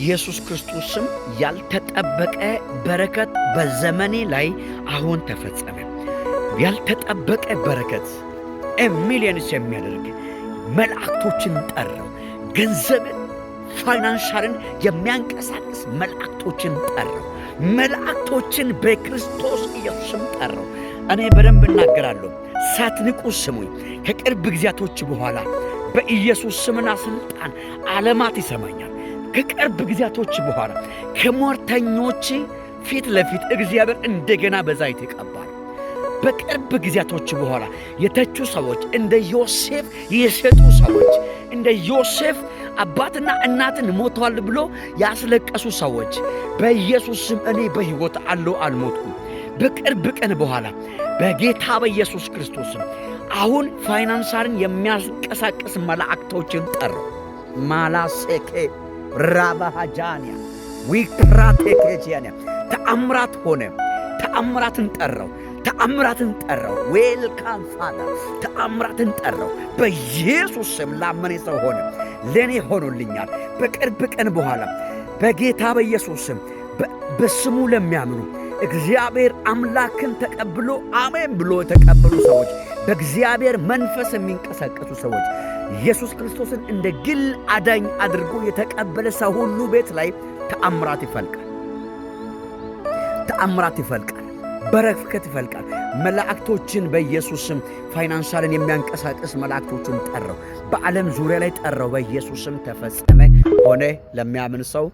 በኢየሱስ ክርስቶስ ስም ያልተጠበቀ በረከት በዘመኔ ላይ አሁን ተፈጸመ። ያልተጠበቀ በረከት ሚሊዮንስ የሚያደርግ መልአክቶችን ጠራው። ገንዘብን ፋይናንሻልን የሚያንቀሳቅስ መልአክቶችን ጠራው። መልአክቶችን በክርስቶስ ኢየሱስም ጠራው። እኔ በደንብ እናገራለሁ፣ ሳትንቁ ስሙኝ። ከቅርብ ጊዜያቶች በኋላ በኢየሱስ ስምና ስልጣን ዓለማት ይሰማኛል። ከቅርብ ጊዜያቶች በኋላ ከሟርተኞች ፊት ለፊት እግዚአብሔር እንደገና በዛይት ይቀባል። በቅርብ ጊዜያቶች በኋላ የተቹ ሰዎች፣ እንደ ዮሴፍ የሸጡ ሰዎች፣ እንደ ዮሴፍ አባትና እናትን ሞተዋል ብሎ ያስለቀሱ ሰዎች በኢየሱስ ስም እኔ በሕይወት አለው አልሞትኩም። በቅርብ ቀን በኋላ በጌታ በኢየሱስ ክርስቶስም አሁን ፋይናንሳርን የሚያንቀሳቅስ መላእክቶችን ጠራው። ማላሴኬ ራባሃጃንያ ዊክራቴኬጂያንያ ተአምራት ሆነ። ተአምራትን ጠራው። ተአምራትን ጠራው። ዌልካም ፋደር ተአምራትን ጠራው። በኢየሱስ ስም ላመነ ሰው ሆነ፣ ለኔ ሆኖልኛል። በቅርብ ቀን በኋላ በጌታ በኢየሱስ ስም በስሙ ለሚያምኑ እግዚአብሔር አምላክን ተቀብሎ አሜን ብሎ የተቀበሉ ሰዎች፣ በእግዚአብሔር መንፈስ የሚንቀሳቀሱ ሰዎች፣ ኢየሱስ ክርስቶስን እንደ ግል አዳኝ አድርጎ የተቀበለ ሰው ሁሉ ቤት ላይ ተአምራት ይፈልቃል። ተአምራት ይፈልቃል። በረከት ይፈልቃል። መላእክቶችን በኢየሱስ ስም ፋይናንሻልን የሚያንቀሳቅስ መላእክቶችን ጠራው። በዓለም ዙሪያ ላይ ጠራው። በኢየሱስ ስም ተፈጸመ ሆነ። ለሚያምን ሰው